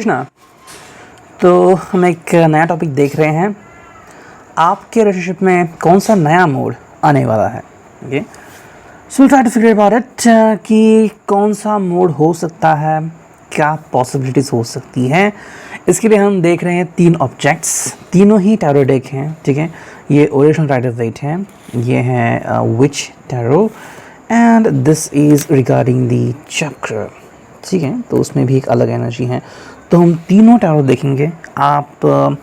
कृष्णा। तो हम एक नया टॉपिक देख रहे हैं, आपके रिलेशनशिप में कौन सा नया मोड आने वाला है। Okay, so try to figure about it कि कौन सा मोड हो सकता है, क्या पॉसिबिलिटीज़ हो सकती हैं। इसके लिए हम देख रहे हैं 3 ऑब्जेक्ट्स, तीनों ही टैरो डेक हैं। ठीक है, ये ओरिजिनल राइडर वेट है, ये है witch tarot and this is regarding the chakra. ठीक है, तो उसमें भी एक अलग एनर्जी है। तो हम तीनों टैरो देखेंगे। आप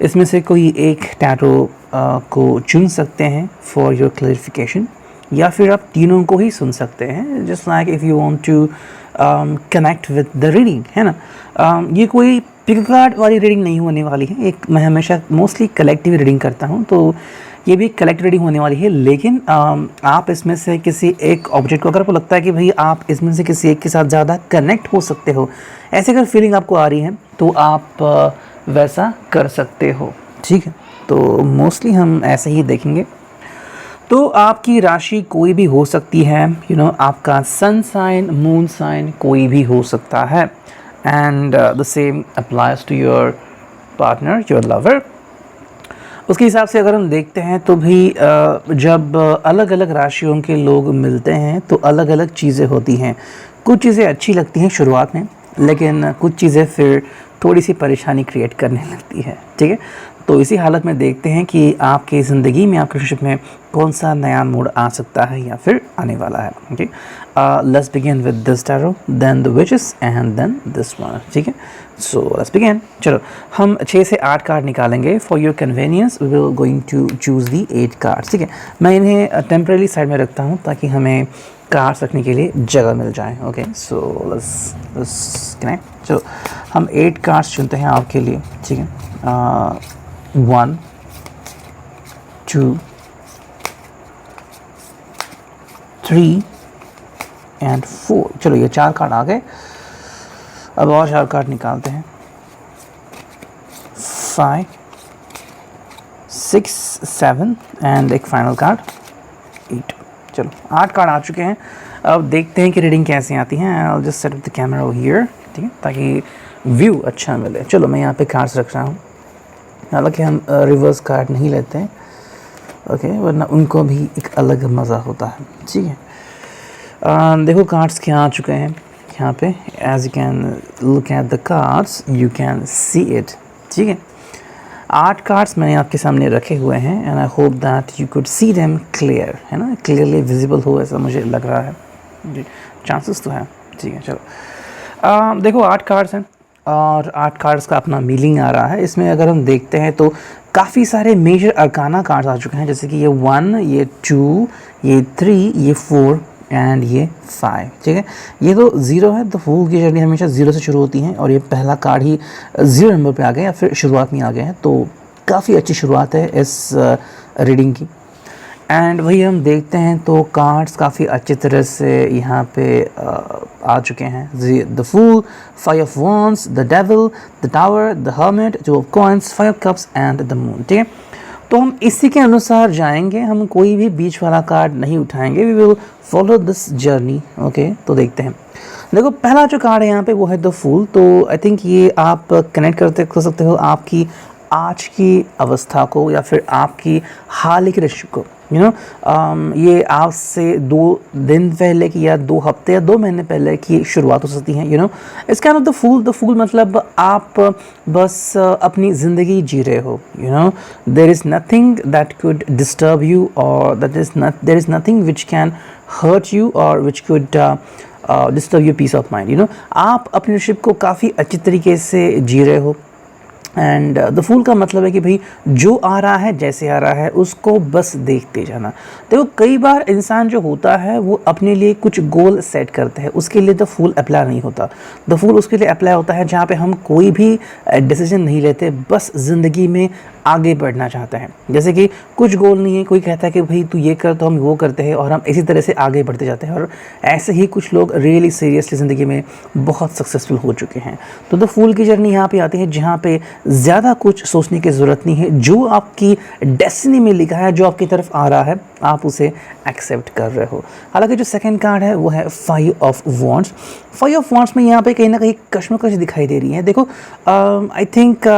इसमें से कोई एक टैरो को चुन सकते हैं फॉर योर क्लैरिफिकेशन, या फिर आप तीनों को ही सुन सकते हैं, just like if you want to connect with the reading, है ना। ये कोई पिक कार्ड वाली रीडिंग नहीं होने वाली है। एक मैं हमेशा मोस्टली कलेक्टिव रीडिंग करता हूँ, तो ये भी कलेक्टिव रीडिंग होने वाली है। लेकिन आप इसमें से किसी एक ऑब्जेक्ट को, अगर आपको लगता है कि भाई आप इसमें से किसी एक के साथ ज़्यादा कनेक्ट हो सकते हो, ऐसे अगर फीलिंग आपको आ रही है, तो आप वैसा कर सकते हो। ठीक है, तो मोस्टली हम ऐसे ही देखेंगे। तो आपकी राशि कोई भी हो सकती है, आपका सन साइन, मून साइन कोई भी हो सकता है, and the same applies to your partner, your lover. उसके हिसाब से अगर हम देखते हैं तो भी जब अलग अलग राशियों के लोग मिलते हैं तो अलग अलग चीज़ें होती हैं। कुछ चीज़ें अच्छी लगती हैं शुरुआत में, लेकिन कुछ चीज़ें फिर थोड़ी सी परेशानी क्रिएट करने लगती है। ठीक है, तो इसी हालत में देखते हैं कि आपकी ज़िंदगी में, आपके रिलेशनशिप में कौन सा नया मोड़ आ सकता है या फिर आने वाला है। Okay, let's begin with this tarot, then the witches and then this one. ठीक है, सो लेट्स बिगिन। चलो, हम 6 से 8 कार्ड निकालेंगे for your convenience. We will going to choose the 8 cards. ठीक है, मैं इन्हें टेम्परेरी साइड में रखता हूँ ताकि हमें कार्ड्स रखने के लिए जगह मिल जाए। Okay, so let's connect. चलो, हम 8 कार्ड्स चुनते हैं आपके लिए। ठीक है, 1 2 3 एंड 4। चलो, ये 4 कार्ड आ गए। अब और 4 कार्ड निकालते हैं। 5 6 7 एंड एक फाइनल कार्ड 8। चलो, 8 कार्ड आ चुके हैं। अब देखते हैं कि रीडिंग कैसे आती है। I will just set up the camera over here, ठीक है, ताकि व्यू अच्छा मिले। चलो, मैं यहाँ पे कार्ड्स रख रहा हूँ। हालांकि हम रिवर्स कार्ड नहीं लेते हैं, ओके, वरना उनको भी एक अलग मज़ा होता है। ठीक है, देखो कार्ड्स क्या आ चुके हैं यहाँ पे। As you can look at the cards, you can see it. ठीक है, 8 कार्ड्स मैंने आपके सामने रखे हुए हैं, and I hope that you could see them clear, है ना, क्लियरली विजिबल हो, ऐसा मुझे लग रहा है जी, चांसेस तो है। ठीक है, चलो, देखो 8 कार्ड्स हैं और 8 कार्ड्स का अपना मीनिंग आ रहा है। इसमें अगर हम देखते हैं तो काफ़ी सारे मेजर अरकाना कार्ड्स आ चुके हैं, जैसे कि ये 1, ये 2, ये 3, ये 4 एंड ये 5। ठीक है, ये तो 0 है। तो फूल की जर्नी हमेशा 0 से शुरू होती है, और ये पहला कार्ड ही 0 नंबर पे आ गया, या फिर शुरुआत में आ गया है। तो काफ़ी अच्छी शुरुआत है इस रीडिंग की। एंड वही हम देखते हैं तो कार्ड्स काफ़ी अच्छी तरह से यहाँ पे आ चुके हैं। The fool, 5 of wands, the devil, the tower, the hermit, 2 of coins, 5 of cups and the moon. ठीक है, तो हम इसी के अनुसार जाएंगे, हम कोई भी बीच वाला कार्ड नहीं उठाएंगे। We will follow this journey. Okay, तो देखते हैं। देखो, पहला जो कार्ड है यहाँ पे वो है द फूल। तो आई थिंक ये आप कनेक्ट कर सकते हो आपकी आज की अवस्था को, या फिर आपकी हाल के रिश्ते को। ये आज से 2 दिन पहले की, या 2 हफ्ते या 2 महीने पहले की शुरुआत हो सकती है। It's kind of the fool. The fool मतलब आप बस अपनी ज़िंदगी जी रहे हो। There is nothing that could disturb you, और there is nothing which can hurt you, और which could disturb your peace of mind. आप अपनी रिलेशनशिप को काफ़ी अच्छी तरीके से जी रहे हो। एंड द फूल का मतलब है कि भाई जो आ रहा है, जैसे आ रहा है, उसको बस देखते जाना। देखो, कई बार इंसान जो होता है वो अपने लिए कुछ गोल सेट करते हैं, उसके लिए द फूल अप्लाई नहीं होता। द फूल उसके लिए अप्लाई होता है जहाँ पे हम कोई भी डिसीजन नहीं लेते, बस ज़िंदगी में आगे बढ़ना चाहते हैं। जैसे कि कुछ गोल नहीं है, कोई कहता है कि भाई तू ये कर तो हम वो करते हैं और हम इसी तरह से आगे बढ़ते जाते हैं। और ऐसे ही कुछ लोग रियली सीरियसली ज़िंदगी में बहुत सक्सेसफुल हो चुके हैं। तो द फूल की जर्नी यहाँ पे आती है जहाँ पे ज़्यादा कुछ सोचने की ज़रूरत नहीं है। जो आपकी डेस्टिनी में लिखा है, जो आपकी तरफ आ रहा है, आप उसे एक्सेप्ट कर रहे हो। हालांकि जो सेकंड कार्ड है वो है 5 ऑफ वॉन्ड्स। 5 ऑफ वॉन्ड्स में यहाँ पे कहीं ना कहीं कश्मकश दिखाई दे रही है। देखो आई थिंक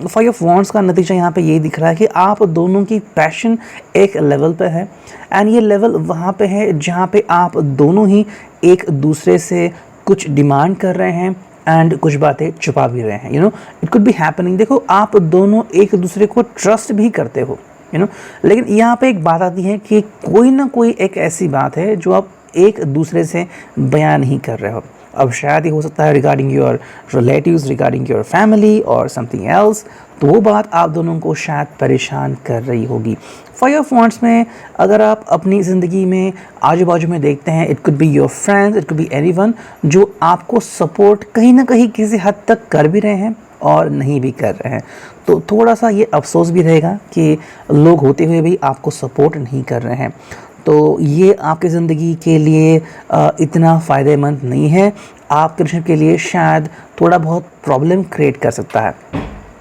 5 ऑफ वॉन्ड्स का नतीजा यहाँ पे ये दिख रहा है कि आप दोनों की पैशन एक लेवल पे है एंड ये लेवल वहाँ पे है जहाँ पे आप दोनों ही एक दूसरे से कुछ डिमांड कर रहे हैं एंड कुछ बातें छुपा भी रहे हैं। You no it could be happening. देखो आप दोनों एक दूसरे को ट्रस्ट भी करते हो, यू नो, लेकिन यहाँ पे एक बात आती है कि कोई ना कोई एक ऐसी बात है जो आप एक दूसरे से बयान नहीं कर रहे हो। अब शायद ये हो सकता है regarding your relatives, regarding your family और समथिंग एल्स, तो वो बात आप दोनों को शायद परेशान कर रही होगी। 5 ऑफ वॉन्ड्स में अगर आप अपनी ज़िंदगी में आजू बाजू में देखते हैं, it could be your friends, it could be anyone जो आपको सपोर्ट कहीं ना कहीं किसी हद तक कर भी रहे हैं और नहीं भी कर रहे हैं। तो थोड़ा सा ये अफसोस भी रहेगा कि लोग होते हुए भी आपको सपोर्ट नहीं कर रहे हैं। तो ये आपकी ज़िंदगी के लिए इतना फ़ायदेमंद नहीं है। आपके रिलेशनशिप के लिए शायद थोड़ा बहुत प्रॉब्लम क्रिएट कर सकता है,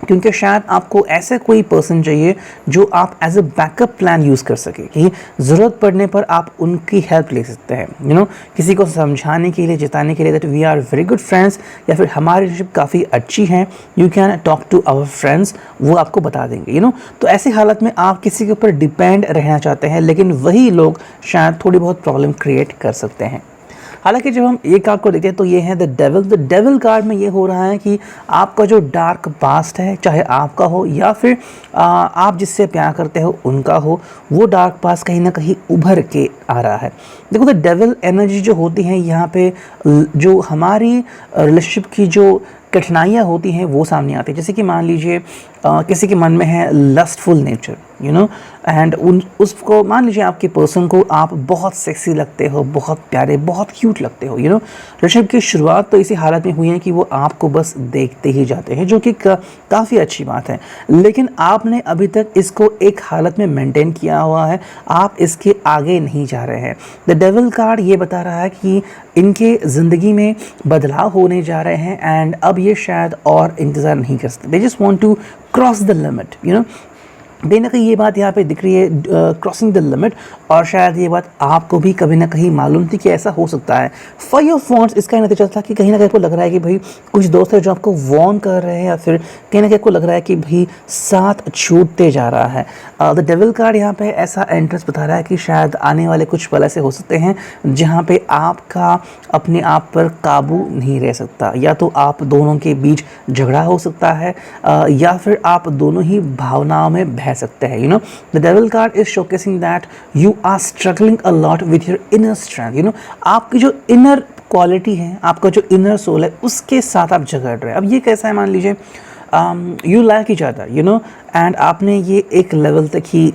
क्योंकि शायद आपको ऐसा कोई पर्सन चाहिए जो आप as a backup plan use कर सके कि ज़रूरत पड़ने पर आप उनकी हेल्प ले सकते हैं। यू नो किसी को समझाने के लिए, जिताने के लिए that we are very good friends या फिर हमारी रिलेशनशिप काफ़ी अच्छी है, you can talk to our friends, वो आपको बता देंगे। यू नो तो ऐसी हालत में आप किसी के ऊपर डिपेंड रहना चाहते हैं, लेकिन वही लोग शायद थोड़ी बहुत प्रॉब्लम क्रिएट कर सकते हैं। हालांकि जब हम एक कार्ड को देखते हैं तो ये है the devil. The devil card में ये हो रहा है कि आपका जो डार्क पास्ट है, चाहे आपका हो या फिर आप जिससे प्यार करते हो उनका हो, वो डार्क पास्ट कहीं ना कहीं उभर के आ रहा है। देखो द डेविल एनर्जी जो होती है यहाँ पे, जो हमारी रिलेशनशिप की जो कठिनाइयाँ होती हैं वो सामने आती है। जैसे कि मान लीजिए किसी के मन में है lustful nature, you know, and उसको मान लीजिए आपके पर्सन को आप बहुत सेक्सी लगते हो, बहुत प्यारे, बहुत क्यूट लगते हो। यू नो रिलेशनशिप की शुरुआत तो इसी हालत में हुई है कि वो आपको बस देखते ही जाते हैं, जो कि काफ़ी अच्छी बात है, लेकिन आपने अभी तक इसको एक हालत में मेंटेन किया हुआ है, आप इसके आगे नहीं जा रहे हैं। द डेविल कार्ड ये बता रहा है कि इनके ज़िंदगी में बदलाव होने जा रहे हैं एंड अब ये शायद और इंतज़ार नहीं कर सकते। They just want to cross the limit. You know कहीं ना कहीं ये बात यहाँ पे दिख रही है, क्रॉसिंग द लिमिट, और शायद ये बात आपको भी कभी ना कहीं मालूम थी कि ऐसा हो सकता है। 5 ऑफ वॉन्ड्स इसका नतीजा था कि कहीं ना कहीं आपको लग रहा है कि भाई कुछ दोस्त है जो आपको वॉर्न कर रहे हैं या फिर कहीं ना कहीं आपको लग रहा है कि भाई साथ छूटते जा रहा है। द डेविल कार्ड यहाँ पे ऐसा एंट्रेंस बता रहा है कि शायद आने वाले कुछ पल ऐसे हो सकते हैं जहाँ पे आपका अपने आप पर काबू नहीं रह सकता, या तो आप दोनों के बीच झगड़ा हो सकता है या फिर आप दोनों ही भावनाओं में बह सकते हैं। You know the devil card is showcasing that you are struggling a lot with your inner strength. You know आपकी जो इनर क्वालिटी है, आपका जो इनर सोल है, उसके साथ आप झगड़ रहे हैं। अब ये कैसा है, मान लीजिए you like each other, you know, and आपने ये एक लेवल तक ही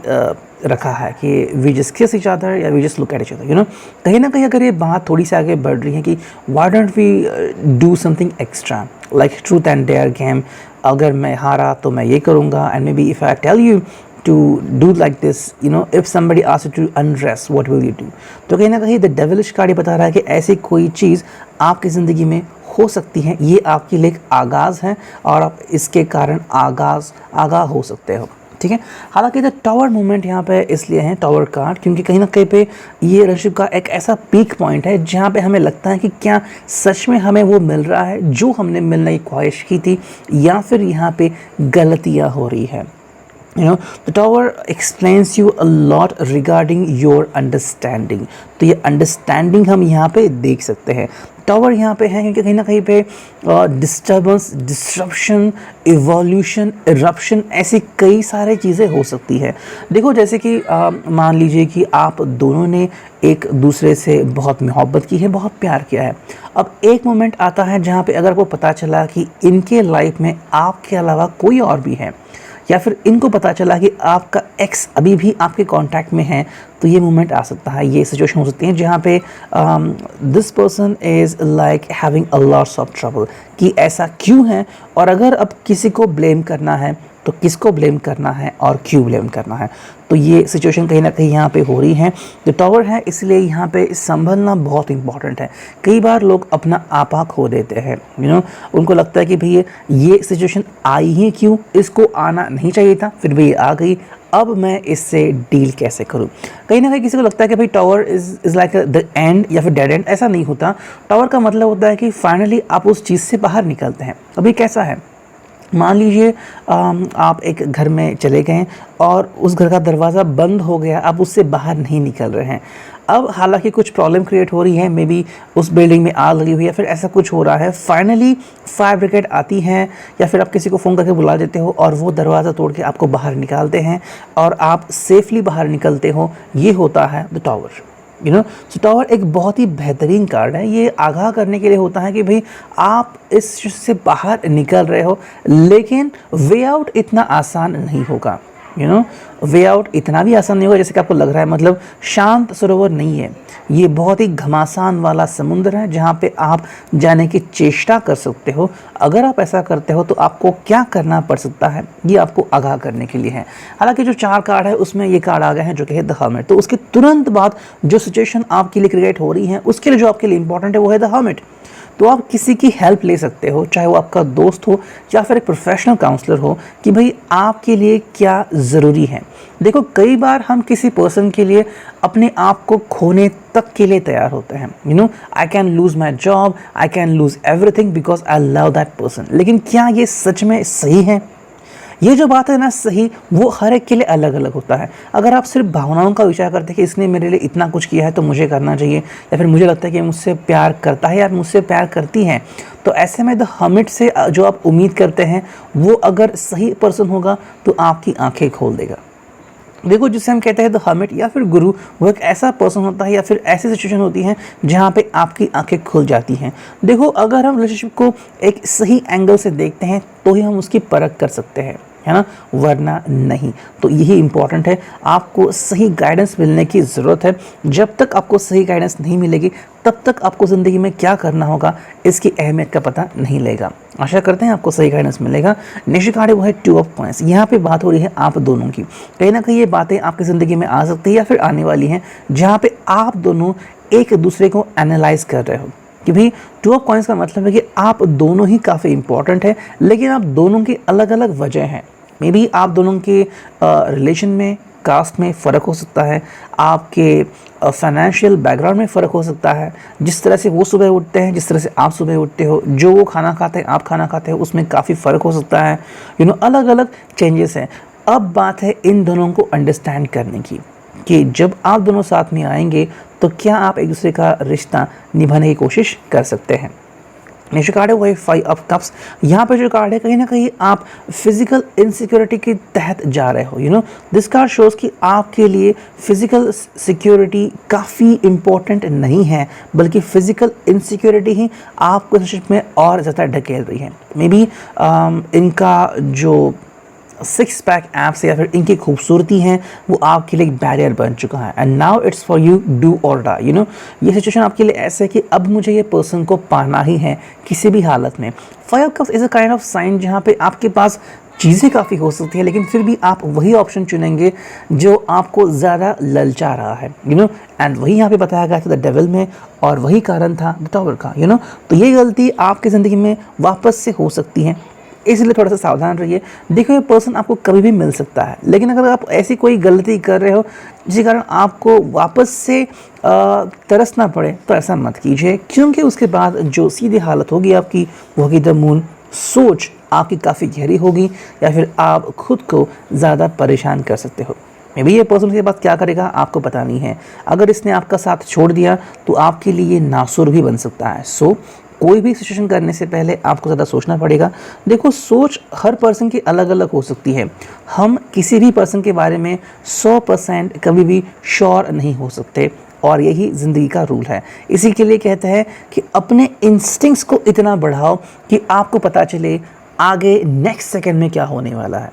रखा है कि we just kiss each other या we just look at each other. You know कहीं ना कहीं अगर ये बात थोड़ी सी आगे बढ़ रही है कि why don't we do something extra like truth and dare game, अगर मैं हारा तो मैं ये करूँगा, and maybe if I tell you to do like this, you know, if somebody asks you to undress, what will you do? तो कहीं ना कहीं द डेविलिश कार्ड ये बता रहा है कि ऐसी कोई चीज़ आपकी ज़िंदगी में हो सकती है, ये आपके लिए एक आगाज़ है और आप इसके कारण आगाह हो सकते हो। ठीक है, हालांकि द टावर मूवमेंट यहाँ पे इसलिए है टावर कार्ड क्योंकि कहीं ना कहीं पे ये रिलेशनशिप का एक ऐसा पीक पॉइंट है जहाँ पे हमें लगता है कि क्या सच में हमें वो मिल रहा है जो हमने मिलने की ख्वाहिश की थी, या फिर यहाँ पे गलतियाँ हो रही है। You know, the tower explains you a lot regarding your understanding. तो ये अंडरस्टैंडिंग हम यहाँ पे देख सकते हैं। टावर यहाँ पे है क्योंकि कहीं ना कहीं पे डिस्टर्बेंस, डिस्ट्रप्शन, इवोल्यूशन, इरप्शन, ऐसी कई सारी चीज़ें हो सकती है। देखो जैसे कि मान लीजिए कि आप दोनों ने एक दूसरे से बहुत मोहब्बत की है, बहुत प्यार किया है। अब एक मोमेंट आता है जहाँ पे अगर आपको पता चला कि इनके लाइफ में आपके अलावा कोई और भी है, या फिर इनको पता चला कि आपका एक्स अभी भी आपके कांटेक्ट में है, तो ये मोमेंट आ सकता है, ये सिचुएशन हो सकती है जहाँ पे this person is like having a lots of trouble, कि ऐसा क्यों है। और अगर अब किसी को ब्लेम करना है तो किसको ब्लेम करना है और क्यों ब्लेम करना है। तो ये सिचुएशन कहीं ना कहीं यहाँ पे हो रही है। जो टॉवर है इसलिए यहाँ पे संभलना बहुत इंपॉर्टेंट है। कई बार लोग अपना आपा खो देते हैं, उनको लगता है कि भई ये सिचुएशन आई ही क्यों, इसको आना नहीं चाहिए था, फिर भी आ गई, अब मैं इससे डील कैसे करूं। कहीं ना कहीं किसी को लगता है कि भाई tower is like the end या फिर डेड एंड। ऐसा नहीं होता। टावर का मतलब होता है कि फाइनली आप उस चीज़ से बाहर निकलते हैं। अभी कैसा है, मान लीजिए आप एक घर में चले गए और उस घर का दरवाज़ा बंद हो गया, आप उससे बाहर नहीं निकल रहे हैं। अब हालांकि कुछ प्रॉब्लम क्रिएट हो रही है, मे बी उस बिल्डिंग में आग लगी हुई है, फिर ऐसा कुछ हो रहा है, फाइनली फायर ब्रिगेड आती है या फिर आप किसी को फ़ोन करके बुला देते हो और वो दरवाज़ा तोड़ के आपको बाहर निकालते हैं और आप सेफली बाहर निकलते हो। ये होता है द टावर। सो टावर एक बहुत ही बेहतरीन कार्ड है। ये आगाह करने के लिए होता है कि भाई आप इस से बाहर निकल रहे हो, लेकिन वे आउट इतना आसान नहीं होगा। वे आउट इतना भी आसान नहीं होगा जैसे कि आपको लग रहा है। मतलब शांत सरोवर नहीं है, ये बहुत ही घमासान वाला समुद्र है जहाँ पे आप जाने की चेष्टा कर सकते हो। अगर आप ऐसा करते हो तो आपको क्या करना पड़ सकता है, ये आपको आगाह करने के लिए है। हालांकि जो 4 कार्ड है उसमें ये कार्ड आ गए हैं जो कि है द हर्मिट। तो उसके तुरंत बाद जो सिचुएशन आपके लिए क्रिएट हो रही है उसके लिए जो आपके लिए इंपॉर्टेंट है वो है द हर्मिट। तो आप किसी की हेल्प ले सकते हो, चाहे वो आपका दोस्त हो या फिर एक प्रोफेशनल काउंसलर हो, कि भाई आपके लिए क्या ज़रूरी है। देखो कई बार हम किसी पर्सन के लिए अपने आप को खोने तक के लिए तैयार होते हैं। I can lose my job, I can lose everything because I love that person. लेकिन क्या ये सच में सही है? ये जो बात है ना सही, वो हर एक के लिए अलग अलग होता है। अगर आप सिर्फ भावनाओं का विचार करते हैं कि इसने मेरे लिए इतना कुछ किया है तो मुझे करना चाहिए, या फिर मुझे लगता है कि मुझसे प्यार करता है या मुझसे प्यार करती हैं, तो ऐसे में द हर्मिट से जो आप उम्मीद करते हैं वो अगर सही पर्सन होगा तो आपकी आंखें खोल देगा। देखो जिसे हम कहते हैं द हर्मिट या फिर गुरु, वो एक ऐसा पर्सन होता है या फिर ऐसी सिचुएशन होती है जहाँ पे आपकी आंखें खुल जाती हैं। देखो अगर हम रिलेशनशिप को एक सही एंगल से देखते हैं तो ही हम उसकी परख कर सकते हैं, है ना, वरना नहीं। तो यही इंपॉर्टेंट है, आपको सही गाइडेंस मिलने की ज़रूरत है। जब तक आपको सही गाइडेंस नहीं मिलेगी तब तक आपको ज़िंदगी में क्या करना होगा इसकी अहमियत का पता नहीं लगेगा। आशा करते हैं आपको सही गाइडेंस मिलेगा। नेक्स्ट कार्ड वो है 2 ऑफ कॉइंस। यहाँ पे बात हो रही है आप दोनों की। कहीं ना कहीं ये बातें आपकी ज़िंदगी में आ सकती है या फिर आने वाली हैं, जहाँ पे आप दोनों एक दूसरे को एनालाइज कर रहे हो। कि भाई 2 ऑफ कॉइंस का मतलब है कि आप दोनों ही काफ़ी इंपॉर्टेंट है, लेकिन आप दोनों की अलग अलग वजह हैं। मे बी आप दोनों के रिलेशन में, कास्ट में फ़र्क हो सकता है, आपके फाइनेंशियल बैकग्राउंड में फ़र्क हो सकता है, जिस तरह से वो सुबह उठते हैं, जिस तरह से आप सुबह उठते हो, जो वो खाना खाते हैं आप खाना खाते हो, उसमें काफ़ी फ़र्क हो सकता है। अलग अलग चेंजेस हैं। अब बात है इन दोनों को अंडरस्टैंड करने की कि जब आप दोनों साथ में आएंगे तो क्या आप एक दूसरे का रिश्ता निभाने की कोशिश कर सकते हैं। नेक्स्ट कार्ड है वो है 5 ऑफ कप्स। यहाँ पे जो कार्ड है कहीं ना कहीं आप फिजिकल इनसिक्योरिटी के तहत जा रहे हो। दिस कार्ड शोज कि आपके लिए फिजिकल सिक्योरिटी काफ़ी इम्पोर्टेंट नहीं है, बल्कि फिजिकल इनसिक्योरिटी ही आपको रिलेशनशिप में और ज़्यादा ढकेल रही है। मे बी इनका जो 6 पैक एप्स या फिर इनकी खूबसूरती है वो आपके लिए एक बैरियर बन चुका है। And now it's for you do और डाई। ये सिचुएशन आपके लिए ऐसा है कि अब मुझे ये पर्सन को पाना ही है किसी भी हालत में। 5 of cups is a kind of sine जहाँ पे आपके पास चीज़ें काफ़ी हो सकती है, लेकिन फिर भी आप वही ऑप्शन चुनेंगे जो आपको ज़्यादा ललचा रहा है। एंड वही यहाँ पे बताया गया था द डेविल में, और वही कारण था द टावर का। तो ये गलती आपकी ज़िंदगी में वापस से हो सकती है, इसलिए थोड़ा सा सावधान रहिए। देखो ये पर्सन आपको कभी भी मिल सकता है, लेकिन अगर आप ऐसी कोई गलती कर रहे हो जिसके कारण आपको वापस से तरसना पड़े तो ऐसा मत कीजिए, क्योंकि उसके बाद जो सीधी हालत होगी आपकी वो होगी द मून। सोच आपकी काफ़ी गहरी होगी या फिर आप खुद को ज़्यादा परेशान कर सकते हो। मे बी ये पर्सन के बाद क्या करेगा आपको पता नहीं है। अगर इसने आपका साथ छोड़ दिया तो आपके लिए ये नासुर भी बन सकता है। सो कोई भी सिचुएशन करने से पहले आपको ज़्यादा सोचना पड़ेगा। देखो सोच हर पर्सन की अलग अलग हो सकती है। हम किसी भी पर्सन के बारे में 100% कभी भी श्योर नहीं हो सकते, और यही ज़िंदगी का रूल है। इसी के लिए कहते हैं कि अपने इंस्टिंक्ट्स को इतना बढ़ाओ कि आपको पता चले आगे नेक्स्ट सेकंड में क्या होने वाला है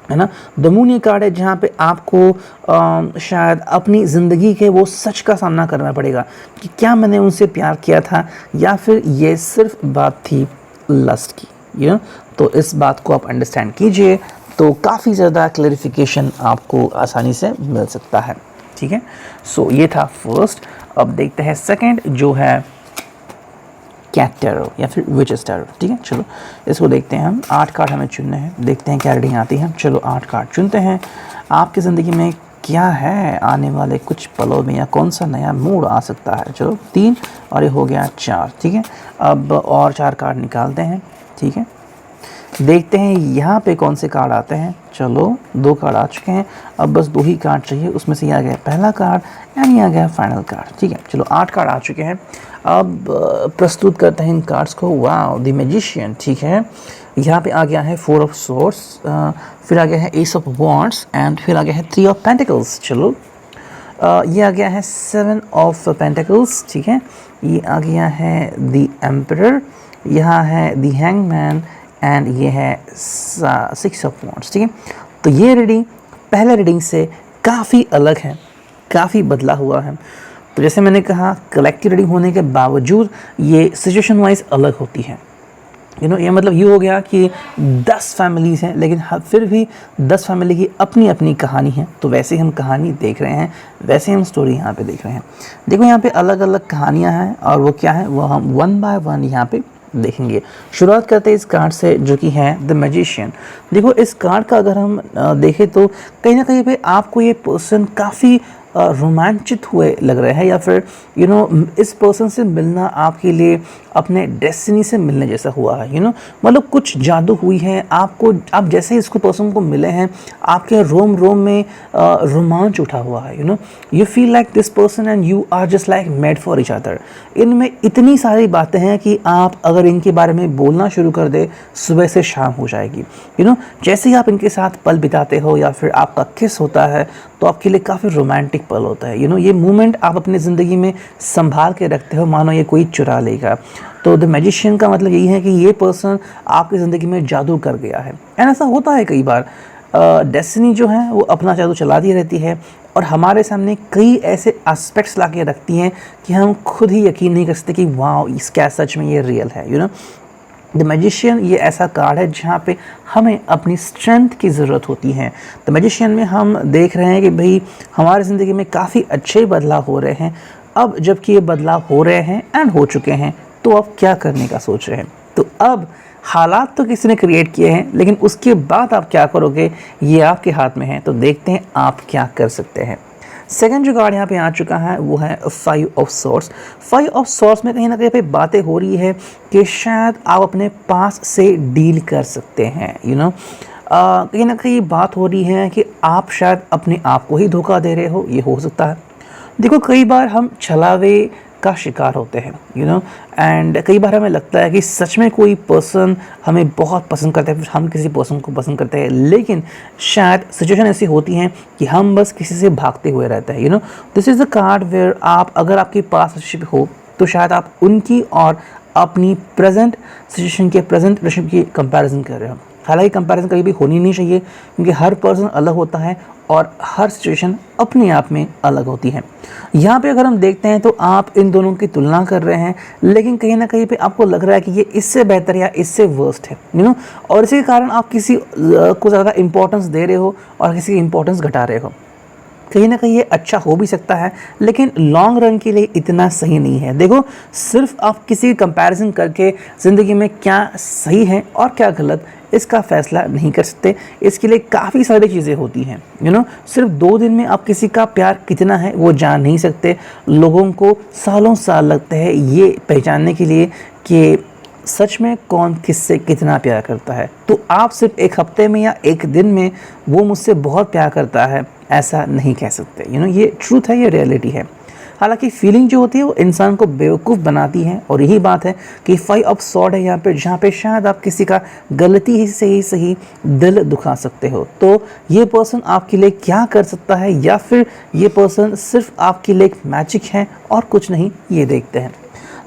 ना। द मून ये कार्ड है जहाँ पे आपको शायद अपनी ज़िंदगी के वो सच का सामना करना पड़ेगा कि क्या मैंने उनसे प्यार किया था या फिर ये सिर्फ बात थी लस्ट की। तो इस बात को आप अंडरस्टैंड कीजिए तो काफ़ी ज़्यादा क्लैरिफिकेशन आपको आसानी से मिल सकता है। ठीक है, सो ये था फर्स्ट। अब देखते हैं सेकंड, जो है कैट टैरो या फिर विचेस टैरो। ठीक है, चलो इसको देखते हैं हम। 8 कार्ड हमें चुनने हैं, देखते हैं क्या रीडिंग आती है। चलो 8 कार्ड चुनते हैं। आपकी ज़िंदगी में क्या है आने वाले कुछ पलों में, या कौन सा नया मूड आ सकता है। चलो 3 और ये हो गया 4। ठीक है, अब और 4 कार्ड निकालते हैं। ठीक है, देखते हैं यहाँ पे कौन से कार्ड आते हैं। चलो 2 कार्ड आ चुके हैं, अब बस 2 ही कार्ड चाहिए। उसमें से ये आ गया पहला कार्ड एंड ये आ गया फाइनल कार्ड। ठीक है, चलो 8 कार्ड आ चुके हैं। अब प्रस्तुत करते हैं इन कार्ड्स को। Wow, the magician. ठीक है, यहाँ पे आ गया है 4 ऑफ सोर्ड्स, फिर आ गया है एस ऑफ वॉन्ड्स एंड फिर आ गया है 3 ऑफ पेंटिकल्स। चलो ये आ गया है 7 ऑफ पेंटिकल्स। ठीक है, ये आ गया है द एम्परर, यहाँ है द हैंगमैन एंड ये है 6 ऑफ वॉन्ड्स। ठीक है, तो ये रीडिंग पहले रीडिंग से काफ़ी अलग है, काफ़ी बदला हुआ है। तो जैसे मैंने कहा, कलेक्टिव रीडिंग होने के बावजूद ये सिचुएशन वाइज अलग होती है। ये मतलब ये हो गया कि 10 फैमिलीज़ हैं, लेकिन फिर भी 10 फैमिली की अपनी अपनी कहानी है। तो वैसे हम कहानी देख रहे हैं, वैसे हम स्टोरी यहाँ पे देख रहे हैं। देखो यहाँ पे अलग अलग कहानियाँ हैं, और वो क्या है वो हम 1 बाय 1 यहाँ पे देखेंगे। शुरुआत करते हैं इस कार्ड से, जो कि है द मैजिशियन। देखो इस कार्ड का अगर हम देखें तो कहीं ना कहीं पे आपको ये पर्सन काफ़ी रोमांचित हुए लग रहे हैं, या फिर इस पर्सन से मिलना आपके लिए अपने डेस्टिनी से मिलने जैसा हुआ है। मतलब कुछ जादू हुई है आपको, आप जैसे इसको पर्सन को मिले हैं, आपके रोम रोम में रोमांच उठा हुआ है। You feel like this person and you are just like made for each other. इनमें इतनी सारी बातें हैं कि आप अगर इनके बारे में बोलना शुरू कर दे, सुबह से शाम हो जाएगी। जैसे ही आप इनके साथ पल बिताते हो या फिर आपका किस होता है, तो आपके लिए काफ़ी रोमांटिक पल होता है। ये मोमेंट आप अपनी ज़िंदगी में संभाल के रखते हो, मानो ये कोई चुरा लेगा। तो द मैजिशियन का मतलब यही है कि ये पर्सन आपकी ज़िंदगी में जादू कर गया है। एंड ऐसा होता है कई बार, डेस्टिनी जो है वो अपना जादू चलाती रहती है, और हमारे सामने कई ऐसे एस्पेक्ट्स ला के रखती हैं कि हम खुद ही यकीन नहीं कर सकते कि वाह, इस क्या सच में ये रियल है। द मैजिशियन ये ऐसा कार्ड है जहाँ पे हमें अपनी स्ट्रेंथ की ज़रूरत होती है। द मैजिशियन में हम देख रहे हैं कि भाई हमारी ज़िंदगी में काफ़ी अच्छे बदलाव हो रहे हैं। अब जबकि ये बदलाव हो रहे हैं एंड हो चुके हैं, तो अब क्या करने का सोच रहे हैं। तो अब हालात तो किसी ने क्रिएट किए हैं, लेकिन उसके बाद आप क्या करोगे ये आपके हाथ में है। तो देखते हैं आप क्या कर सकते हैं। सेकंड जो कार्ड यहाँ पे आ चुका है वो है 5 ऑफ सोर्ड्स। 5 ऑफ सोर्ड्स में कहीं ना कहीं पे बातें हो रही है कि शायद आप अपने पास से डील कर सकते हैं। कहीं ना कहीं बात हो रही है कि आप शायद अपने आप को ही धोखा दे रहे हो, ये हो सकता है। देखो कई बार हम छलावे का शिकार होते हैं, एंड कई बार हमें लगता है कि सच में कोई पर्सन हमें बहुत पसंद करता है, फिर हम किसी पर्सन को पसंद करते हैं, लेकिन शायद सिचुएशन ऐसी होती हैं कि हम बस किसी से भागते हुए रहते हैं। This is a card where आप, अगर आपके पास रिलेशनशिप हो, तो शायद आप उनकी और अपनी प्रेजेंट सिचुएशन के, प्रेजेंट रिलेशनशिप की कंपैरिजन कर रहे हो। हालांकि कंपैरिजन कभी भी होनी नहीं चाहिए, क्योंकि हर पर्सन अलग होता है और हर सिचुएशन अपने आप में अलग होती है। यहाँ पे अगर हम देखते हैं तो आप इन दोनों की तुलना कर रहे हैं, लेकिन कहीं ना कहीं पे आपको लग रहा है कि ये इससे बेहतर या इससे वर्स्ट है। और इसी के कारण आप किसी को ज़्यादा इंपॉर्टेंस दे रहे हो और किसी की इंपॉर्टेंस घटा रहे हो। कहीं ना कहीं ये अच्छा हो भी सकता है, लेकिन लॉन्ग रन के लिए इतना सही नहीं है। देखो सिर्फ आप किसी कंपैरिजन करके ज़िंदगी में क्या सही है और क्या गलत, इसका फैसला नहीं कर सकते। इसके लिए काफ़ी सारी चीज़ें होती हैं। सिर्फ 2 दिन में आप किसी का प्यार कितना है वो जान नहीं सकते। लोगों को सालों साल लगते हैं ये पहचानने के लिए कि सच में कौन किससे कितना प्यार करता है। तो आप सिर्फ 1 हफ्ते में या 1 दिन में वो मुझसे बहुत प्यार करता है ऐसा नहीं कह सकते। ये ट्रूथ है, ये रियलिटी है। हालांकि फीलिंग जो होती है वो इंसान को बेवकूफ़ बनाती है, और यही बात है कि 5 ऑफ सॉर्ड है यहाँ पे, जहाँ पे शायद आप किसी का गलती ही से ही सही दिल दुखा सकते हो। तो ये पर्सन आपके लिए क्या कर सकता है, या फिर ये पर्सन सिर्फ आपके लिए एक मैजिक है और कुछ नहीं, ये देखते हैं।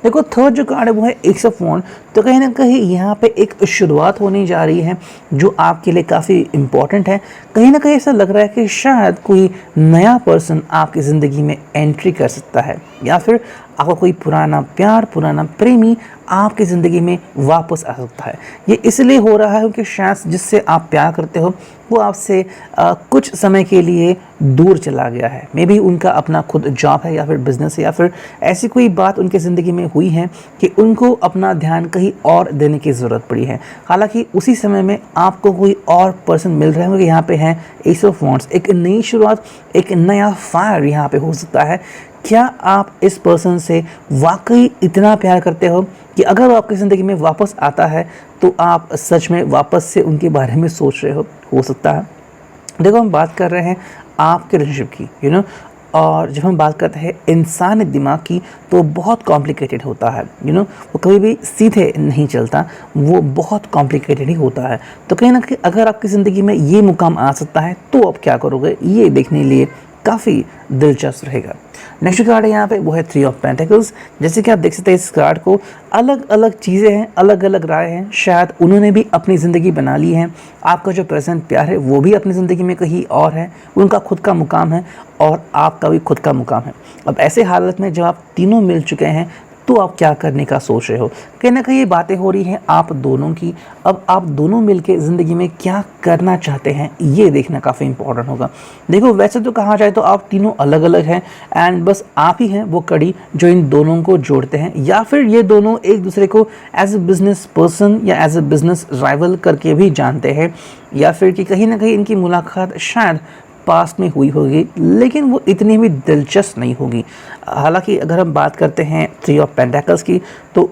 देखो थर्ड जो कार्ड है वो है एस ऑफ वॉन्ड। तो कहीं ना कहीं यहाँ पे एक शुरुआत होने जा रही है जो आपके लिए काफ़ी इम्पॉर्टेंट है। कहीं ना कहीं ऐसा लग रहा है कि शायद कोई नया पर्सन आपकी ज़िंदगी में एंट्री कर सकता है, या फिर आपका कोई पुराना प्यार, पुराना प्रेमी आपकी ज़िंदगी में वापस आ सकता है। ये इसलिए हो रहा है क्योंकि शायद जिससे आप प्यार करते हो वो आपसे कुछ समय के लिए दूर चला गया है। मे बी उनका अपना खुद जॉब है या फिर बिजनेस है या फिर ऐसी कोई बात उनकी ज़िंदगी में हुई है कि उनको अपना ध्यान कहीं और देने की ज़रूरत पड़ी है। हालांकि उसी समय में आपको कोई और पर्सन मिल रहे होंगे। यहाँ पे है एस ऑफ वॉन्ड्स, एक नई शुरुआत, एक नया फायर यहाँ पे हो सकता है। क्या आप इस पर्सन से वाकई इतना प्यार करते हो कि अगर वो आपकी ज़िंदगी में वापस आता है तो आप सच में वापस से उनके बारे में सोच रहे हो सकता है। देखो, हम बात कर रहे हैं आपके रिलेशनशिप की, और जब हम बात करते हैं इंसानी दिमाग की तो बहुत कॉम्प्लिकेटेड होता है। वो कभी भी सीधे नहीं चलता, वो बहुत कॉम्प्लिकेटेड ही होता है। तो कहीं ना कहीं अगर आपकी ज़िंदगी में ये मुकाम आ सकता है तो आप क्या करोगे, ये देखने के लिए काफ़ी दिलचस्प रहेगा। नेक्स्ट कार्ड है यहाँ पे, वो है 3 ऑफ पेंटिकल्स। जैसे कि आप देख सकते हैं इस कार्ड को, अलग अलग चीज़ें हैं, अलग अलग राय हैं। शायद उन्होंने भी अपनी ज़िंदगी बना ली है, आपका जो प्रेजेंट प्यार है वो भी अपनी ज़िंदगी में कहीं और है, उनका खुद का मुकाम है और आपका भी खुद का मुकाम है। अब ऐसे हालत में जब आप तीनों मिल चुके हैं तो आप क्या करने का सोच रहे हो। कहीं ना कहीं ये बातें हो रही हैं आप दोनों की। अब आप दोनों मिलके ज़िंदगी में क्या करना चाहते हैं ये देखना काफ़ी इंपॉर्टेंट होगा। देखो, वैसे तो कहा जाए तो आप तीनों अलग अलग हैं एंड बस आप ही हैं वो कड़ी जो इन दोनों को जोड़ते हैं, या फिर ये दोनों एक दूसरे को एज ए बिजनेस पर्सन या एज ए बिजनेस राइवल करके भी जानते हैं, या फिर कि कहीं ना कहीं इनकी मुलाकात शायद पास्ट में हुई होगी लेकिन वो इतनी भी दिलचस्प नहीं होगी। हालांकि अगर हम बात करते हैं 3 ऑफ पेंटिकल्स की, तो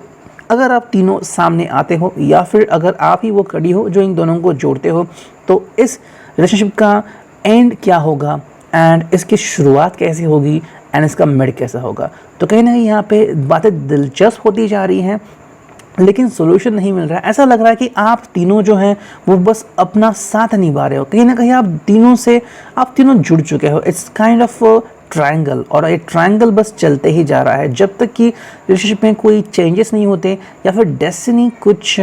अगर आप तीनों सामने आते हो या फिर अगर आप ही वो कड़ी हो जो इन दोनों को जोड़ते हो, तो इस रिलेशनशिप का एंड क्या होगा एंड इसकी शुरुआत कैसे होगी एंड इसका मिड कैसा होगा। तो कहीं ना कहीं यहाँ पे बातें दिलचस्प होती जा रही हैं लेकिन सोल्यूशन नहीं मिल रहा है। ऐसा लग रहा है कि आप तीनों जो हैं वो बस अपना साथ निभा रहे हो। कहीं ना कहीं आप तीनों जुड़ चुके हो। इट्स काइंड ऑफ ट्रायंगल, और ये ट्रायंगल बस चलते ही जा रहा है जब तक कि रिलेशनशिप में कोई चेंजेस नहीं होते या फिर डेस्टिनी कुछ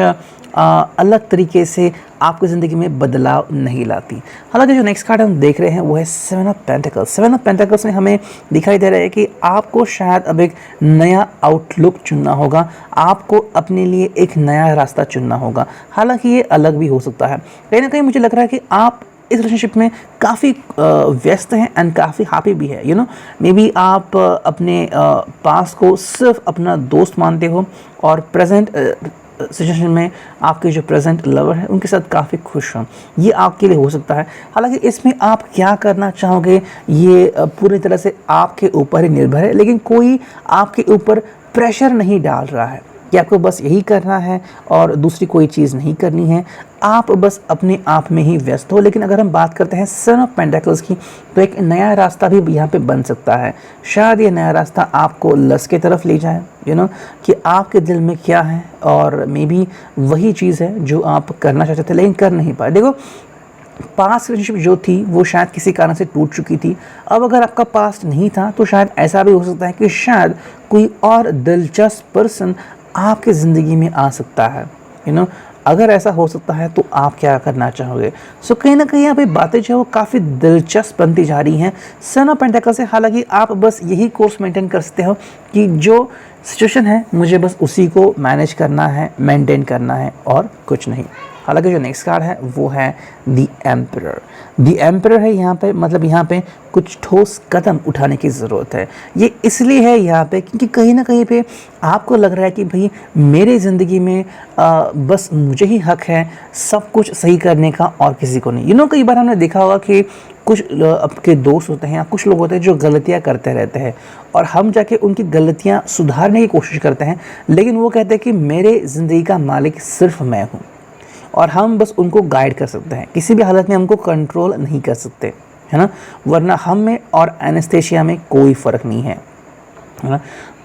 अलग तरीके से आपकी ज़िंदगी में बदलाव नहीं लाती। हालांकि जो नेक्स्ट कार्ड हम देख रहे हैं वो है 7 ऑफ पेंटिकल्स। 7 ऑफ पेंटिकल्स में हमें दिखाई दे रहा है कि आपको शायद अब एक नया आउटलुक चुनना होगा, आपको अपने लिए एक नया रास्ता चुनना होगा। हालांकि ये अलग भी हो सकता है। कहीं ना कहीं मुझे लग रहा है कि आप इस रिलेशनशिप में काफ़ी व्यस्त हैं एंड काफ़ी हैप्पी भी है। मे बी आप अपने पास को सिर्फ अपना दोस्त मानते हो और प्रेजेंट सिचुएशन में आपके जो प्रेजेंट लवर है उनके साथ काफ़ी खुश हों, ये आपके लिए हो सकता है। हालांकि इसमें आप क्या करना चाहोगे ये पूरी तरह से आपके ऊपर ही निर्भर है, लेकिन कोई आपके ऊपर प्रेशर नहीं डाल रहा है कि आपको बस यही करना है और दूसरी कोई चीज़ नहीं करनी है। आप बस अपने आप में ही व्यस्त हो। लेकिन अगर हम बात करते हैं 7 ऑफ पेंटिकल्स की, तो एक नया रास्ता भी यहाँ पे बन सकता है। शायद ये नया रास्ता आपको लस की तरफ ले जाए, कि आपके दिल में क्या है, और मे बी वही चीज़ है जो आप करना चाहते थे लेकिन कर नहीं पाए। देखो, पास्ट रिलेशनशिप जो थी वो शायद किसी कारण से टूट चुकी थी। अब अगर आपका पास्ट नहीं था तो शायद ऐसा भी हो सकता है कि शायद कोई और दिलचस्प पर्सन आपके ज़िंदगी में आ सकता है। अगर ऐसा हो सकता है तो आप क्या करना चाहोगे। सो कहीं ना कहीं यहाँ पे बातें जो है वो काफ़ी दिलचस्प बनती जा रही हैं 7 ऑफ पेंटिकल्स से। हालांकि आप बस यही कोर्स मेंटेन कर सकते हो कि जो सिचुएशन है मुझे बस उसी को मैनेज करना है, मेंटेन करना है और कुछ नहीं। हालांकि जो नेक्स्ट कार्ड है वो है द एम्परर। द एम्परर है यहाँ पे, मतलब यहाँ पे कुछ ठोस कदम उठाने की ज़रूरत है। ये इसलिए है यहाँ पे क्योंकि कहीं ना कहीं पे आपको लग रहा है कि भाई मेरे ज़िंदगी में बस मुझे ही हक है सब कुछ सही करने का और किसी को नहीं। कई बार हमने देखा होगा कि कुछ आपके दोस्त होते हैं या कुछ लोग होते हैं जो गलतियाँ करते रहते हैं और हम जाके उनकी गलतियाँ सुधारने की कोशिश करते हैं, लेकिन वो कहते हैं कि मेरे ज़िंदगी का मालिक सिर्फ मैं हूँ और हम बस उनको गाइड कर सकते हैं, किसी भी हालत में हमको कंट्रोल नहीं कर सकते, है ना। वरना हम में और एनेस्थेशिया में कोई फ़र्क नहीं है ना।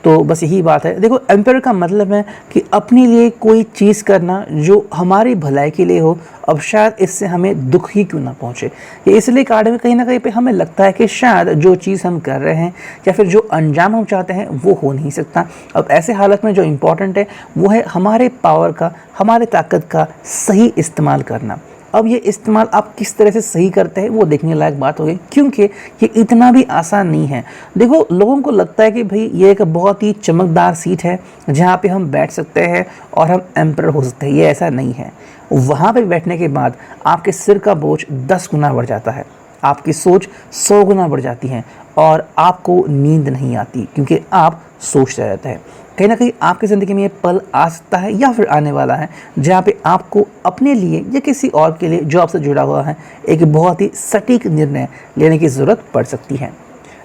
तो बस यही बात है। देखो, एम्पायर का मतलब है कि अपने लिए कोई चीज़ करना जो हमारी भलाई के लिए हो। अब शायद इससे हमें दुख ही क्यों ना पहुँचे। ये इसलिए कार्ड में कहीं ना कहीं पे हमें लगता है कि शायद जो चीज़ हम कर रहे हैं या फिर जो अंजाम हम चाहते हैं वो हो नहीं सकता। अब ऐसे हालत में जो इम्पोर्टेंट है वो है हमारे पावर का, हमारे ताकत का सही इस्तेमाल करना। अब ये इस्तेमाल आप किस तरह से सही करते हैं वो देखने लायक बात होगी, क्योंकि ये इतना भी आसान नहीं है। देखो, लोगों को लगता है कि भाई ये एक बहुत ही चमकदार सीट है जहाँ पे हम बैठ सकते हैं और हम एम्परर हो सकते हैं। ये ऐसा नहीं है। वहाँ पे बैठने के बाद आपके सिर का बोझ 10 गुना बढ़ जाता है, आपकी सोच 100 गुना बढ़ जाती है और आपको नींद नहीं आती क्योंकि आप सोचते रहते हैं। कहीं ना कहीं आपकी ज़िंदगी में ये पल आ सकता है या फिर आने वाला है जहाँ पे आपको अपने लिए या किसी और के लिए जो आपसे जुड़ा हुआ है एक बहुत ही सटीक निर्णय लेने की ज़रूरत पड़ सकती है।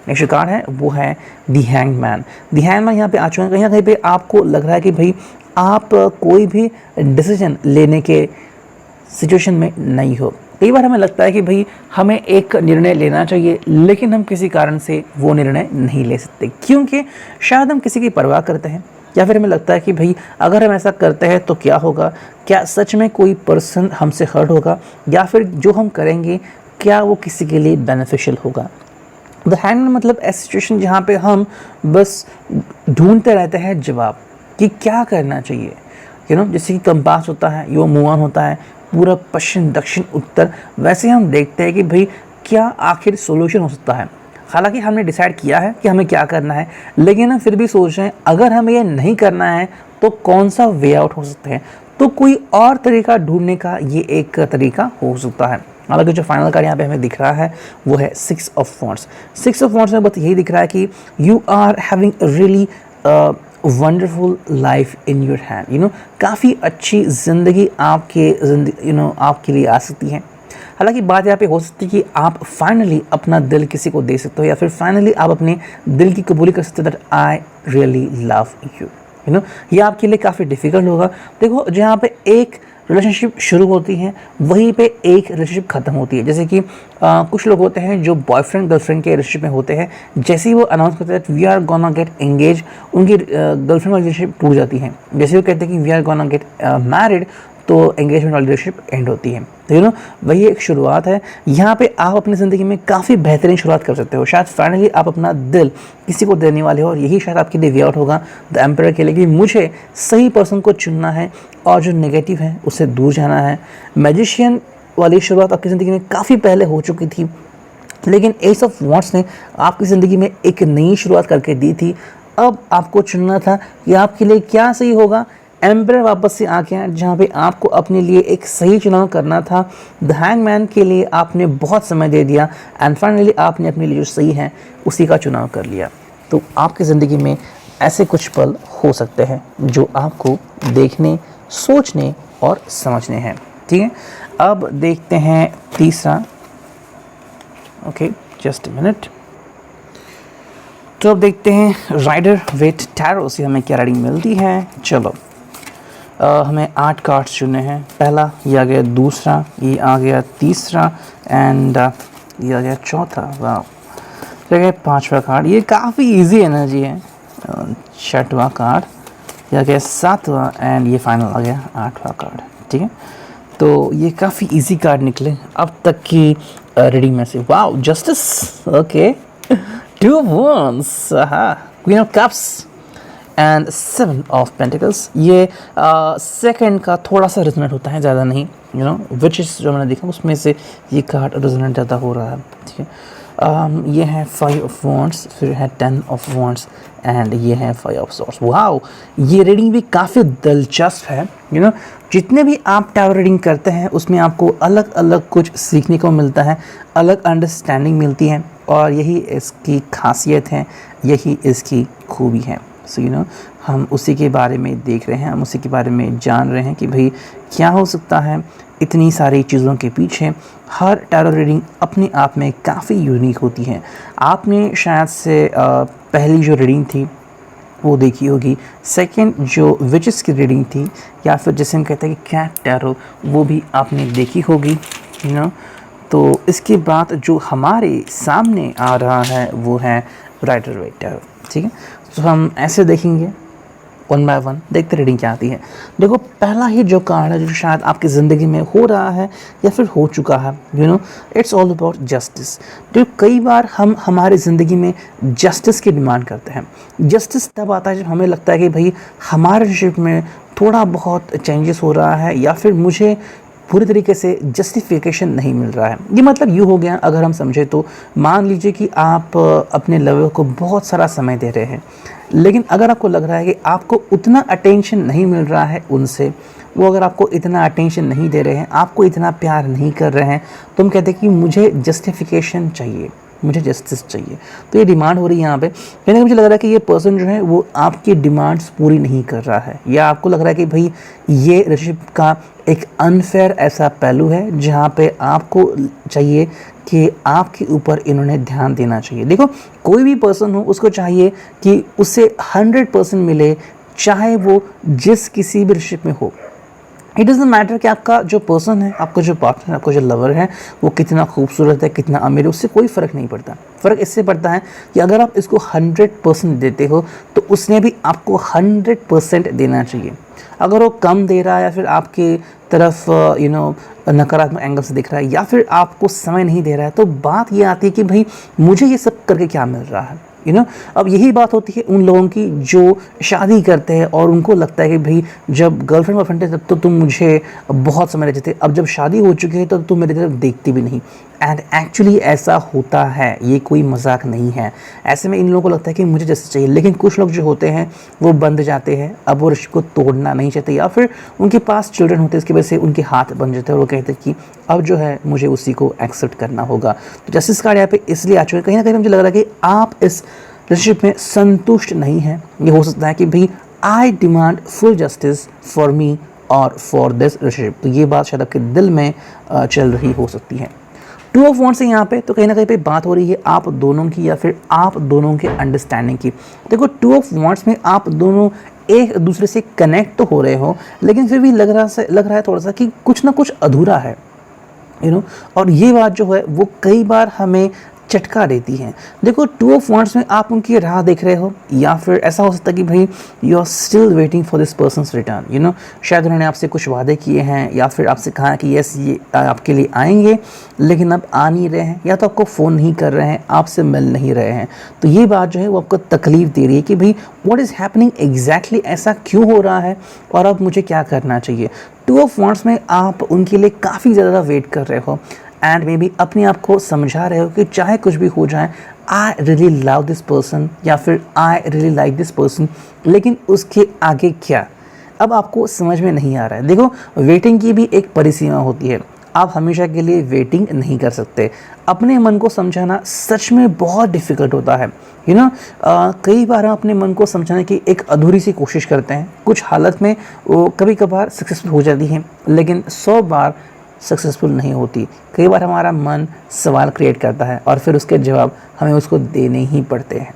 नेक्स्ट कार्ड है वो है दी हैंगमैन। दी हैंगमैन यहाँ पे आ चुके हैं। कहीं ना कहीं पे आपको लग रहा है कि भाई आप कोई भी डिसीजन लेने के सिचुएशन में नहीं हो। कई बार हमें लगता है कि भाई हमें एक निर्णय लेना चाहिए, लेकिन हम किसी कारण से वो निर्णय नहीं ले सकते, क्योंकि शायद हम किसी की परवाह करते हैं, या फिर हमें लगता है कि भाई अगर हम ऐसा करते हैं तो क्या होगा, क्या सच में कोई पर्सन हमसे हर्ट होगा, या फिर जो हम करेंगे क्या वो किसी के लिए बेनिफिशियल होगा। द हैंगमैन मतलब ऐसी सिचुएशन जहाँ पे हम बस ढूंढते रहते हैं जवाब कि क्या करना चाहिए। जैसे कि कंपास होता है, यो मूव ऑन होता है, पूरा पश्चिम दक्षिण उत्तर, वैसे हम देखते हैं कि भाई क्या आखिर सोल्यूशन हो सकता है। हालांकि हमने डिसाइड किया है कि हमें क्या करना है, लेकिन हम फिर भी सोच रहे हैं अगर हमें ये नहीं करना है तो कौन सा वे आउट हो सकता है, तो कोई और तरीका ढूंढने का ये एक तरीका हो सकता है। हालांकि जो फाइनल कार्ड यहाँ पे हमें दिख रहा है वो है 6 ऑफ वॉन्ड्स। 6 ऑफ वॉन्ड्स में बस यही दिख रहा है कि you are having really wonderful life in your hand. काफ़ी अच्छी ज़िंदगी आपके लिए आ सकती है। हालांकि बात यहाँ पे हो सकती है कि आप फाइनली अपना दिल किसी को दे सकते हो, या फिर फाइनली आप अपने दिल की कबूली कर सकते हो that I really love you. ये आपके लिए काफ़ी डिफ़िकल्ट होगा। देखो, जहाँ पे एक रिलेशनशिप शुरू होती है वहीं पे एक रिलेशनशिप ख़त्म होती है। जैसे कि कुछ लोग होते हैं जो बॉयफ्रेंड गर्लफ्रेंड के रिलेशनशिप में होते हैं, जैसे ही वो अनाउंस करते हैं we are gonna get engage, उनकी गर्लफ्रेंड वाली रिलेशनशिप टूट जाती है। जैसे वो कहते हैं कि we are gonna get married, तो एंगेजमेंट वाली रिलेशनशिप एंड होती है। तो वही एक शुरुआत है। यहाँ पे आप अपनी ज़िंदगी में काफ़ी बेहतरीन शुरुआत कर सकते हो। शायद फाइनली आप अपना दिल किसी को देने वाले हो, और यही शायद आपके लिए वे आउट होगा द एम्परर के लिए कि मुझे सही पर्सन को चुनना है और जो नेगेटिव है उससे दूर जाना है। मैजिशियन वाली शुरुआत आपकी ज़िंदगी में काफ़ी पहले हो चुकी थी, लेकिन एस ऑफ वॉन्ड्स ने आपकी ज़िंदगी में एक नई शुरुआत करके दी थी। अब आपको चुनना था कि आपके लिए क्या सही होगा। एम्परर वापस से आके आए जहाँ पे आपको अपने लिए एक सही चुनाव करना था। द हैंगमैन के लिए आपने बहुत समय दे दिया एंड फाइनली आपने अपने लिए जो सही है उसी का चुनाव कर लिया। तो आपकी ज़िंदगी में ऐसे कुछ पल हो सकते हैं जो आपको देखने, सोचने और समझने हैं। ठीक है, अब देखते हैं तीसरा। Okay, just a minute. तो अब देखते हैं राइडर वेट टैरो से हमें क्या रीडिंग मिलती है। चलो, हमें 8 कार्ड्स चुने हैं। पहला, ये आ गया दूसरा, ये आ गया तीसरा एंड ये आ गया चौथा। वाह, ये आ गया 5वां कार्ड। ये काफ़ी इजी एनर्जी है। 6वां कार्ड, ये आ गया 7वां एंड ये फाइनल आ गया 8वां कार्ड। ठीक है, तो ये काफ़ी इजी कार्ड निकले अब तक की रीडिंग में से। वाह, justice, okay, 2 of wands, queen of cups and 7 of pentacles. ये सेकंड का थोड़ा सा रेजोनेट होता है, ज़्यादा नहीं। विच इज़ जो मैंने देखा उसमें से ये कार्ड रेजोनेट ज़्यादा हो रहा है। ठीक है, ये है 5 ऑफ वॉन्ड्स, फिर है 10 ऑफ वॉन्ड्स एंड ये है 5 ऑफ सॉर्ड्स। वाओ, ये रीडिंग भी काफ़ी दिलचस्प है। जितने भी आप टैरो रीडिंग करते हैं उसमें आपको अलग अलग कुछ सीखने को मिलता है, अलग अंडरस्टैंडिंग मिलती है, और यही इसकी खासियत है, यही इसकी खूबी है। सो हम उसी के बारे में देख रहे हैं, हम उसी के बारे में जान रहे हैं कि भाई क्या हो सकता है इतनी सारी चीज़ों के पीछे। हर टैरो रीडिंग अपने आप में काफ़ी यूनिक होती है। आपने शायद से पहली जो रीडिंग थी वो देखी होगी, सेकंड जो विचेस की रीडिंग थी, या फिर जैसे हम कहते हैं कि कैट टैरो, वो भी आपने देखी होगी। तो इसके बाद जो हमारे सामने आ रहा है वो है राइडर वेट टैरो। ठीक है, तो हम ऐसे देखेंगे 1 बाय 1, देखते रीडिंग क्या आती है। देखो, पहला ही जो कार्ड है जो शायद आपकी ज़िंदगी में हो रहा है या फिर हो चुका है, इट्स ऑल अबाउट जस्टिस। तो कई बार हम हमारी ज़िंदगी में जस्टिस की डिमांड करते हैं। जस्टिस तब आता है जब हमें लगता है कि भाई हमारे रिलेशनशिप में थोड़ा बहुत चेंजेस हो रहा है, या फिर मुझे पूरी तरीके से जस्टिफिकेशन नहीं मिल रहा है। ये मतलब यूँ हो गया, अगर हम समझे तो मान लीजिए कि आप अपने लवर को बहुत सारा समय दे रहे हैं, लेकिन अगर आपको लग रहा है कि आपको उतना अटेंशन नहीं मिल रहा है उनसे, वो अगर आपको इतना अटेंशन नहीं दे रहे हैं, आपको इतना प्यार नहीं कर रहे हैं, तो हम कहते हैं कि मुझे जस्टिफिकेशन चाहिए, मुझे जस्टिस चाहिए। तो ये डिमांड हो रही है यहाँ पे। यानी कि मुझे लग रहा है कि ये पर्सन जो है वो आपकी डिमांड्स पूरी नहीं कर रहा है, या आपको लग रहा है कि भाई ये रिलेशनशिप का एक अनफेयर ऐसा पहलू है जहाँ पे आपको चाहिए कि आपके ऊपर इन्होंने ध्यान देना चाहिए। देखो, कोई भी पर्सन हो उसको चाहिए कि उसे 100% मिले, चाहे वो जिस किसी भी रिलेशनशिप में हो। इट डज़न्ट मैटर कि आपका जो पर्सन है, आपका जो पार्टनर है, आपका जो लवर है, वो कितना खूबसूरत है, कितना अमीर है, उससे कोई फ़र्क नहीं पड़ता। फ़र्क इससे पड़ता है कि अगर आप इसको 100% देते हो तो उसने भी आपको 100% देना चाहिए। अगर वो कम दे रहा है, या फिर आपके तरफ नकारात्मक एंगल से दिख रहा है, या फिर आपको समय नहीं दे रहा है, तो बात ये आती है कि भाई मुझे ये सब करके क्या मिल रहा है। अब यही बात होती है उन लोगों की जो शादी करते हैं और उनको लगता है कि भाई जब गर्लफ्रेंड बॉयफ्रेंड थे तब तो तुम मुझे बहुत समय देते थे, अब जब शादी हो चुकी है तो तुम मेरी तरफ देखती भी नहीं। एंड एक्चुअली ऐसा होता है, ये कोई मजाक नहीं है। ऐसे में इन लोगों को लगता है कि मुझे जैसे चाहिए, लेकिन कुछ लोग जो होते हैं वो बंध जाते हैं, अब वो रिश्ते को तोड़ना नहीं चाहते, या फिर उनके पास चिल्ड्रन होते हैं, इसकी वजह से उनके हाथ बन जाते हैं और वो कहते हैं कि अब जो है मुझे उसी को एक्सेप्ट करना होगा। तो जस्टिस कार्ड यहाँ पे इसलिए आ चुका है, कहीं ना कहीं मुझे लग रहा है कि आप इस रिलेशनशिप में संतुष्ट नहीं है। ये हो सकता है कि भाई आई demand full justice for me और फॉर दिस रिलेशनशिप। तो ये बात शायद आपके दिल में चल रही हो सकती है। 2 ऑफ वांट्स है यहाँ पे, तो कहीं ना कहीं पे बात हो रही है आप दोनों की, या फिर आप दोनों के अंडरस्टैंडिंग की। देखो, 2 ऑफ वांट्स में आप दोनों एक दूसरे से कनेक्ट तो हो रहे हो, लेकिन फिर भी लग रहा है थोड़ा सा कि कुछ ना कुछ अधूरा है। और ये बात जो है वो कई बार हमें चटका देती हैं। देखो, 2 ऑफ वांट्स में आप उनकी राह देख रहे हो, या फिर ऐसा हो सकता है कि भाई you are still waiting for this person's return. शायद उन्होंने आपसे कुछ वादे किए हैं, या फिर आपसे कहा कि यस ये आपके लिए आएंगे, लेकिन अब आ नहीं रहे हैं, या तो आपको फ़ोन नहीं कर रहे हैं, आपसे मिल नहीं रहे हैं। तो ये बात जो है वो आपको तकलीफ़ दे रही है कि भाई व्हाट इज़ हैपनिंग एग्जैक्टली, ऐसा क्यों हो रहा है और अब मुझे क्या करना चाहिए। 2 ऑफ वांट्स में आप उनके लिए काफ़ी ज़्यादा वेट कर रहे हो, एंड मे बी अपने आप को समझा रहे हो कि चाहे कुछ भी हो जाए, I really love this person, या फिर I really like this person, लेकिन उसके आगे क्या, अब आपको समझ में नहीं आ रहा है। देखो, वेटिंग की भी एक परिसीमा होती है, आप हमेशा के लिए वेटिंग नहीं कर सकते। अपने मन को समझाना सच में बहुत डिफ़िकल्ट होता है। कई बार हम अपने मन को समझाने की एक अधूरी सी कोशिश करते हैं, कुछ हालत में वो कभी कभार सक्सेसफुल हो जाती है, लेकिन 100 बार सक्सेसफुल नहीं होती। कई बार हमारा मन सवाल क्रिएट करता है और फिर उसके जवाब हमें उसको देने ही पड़ते हैं।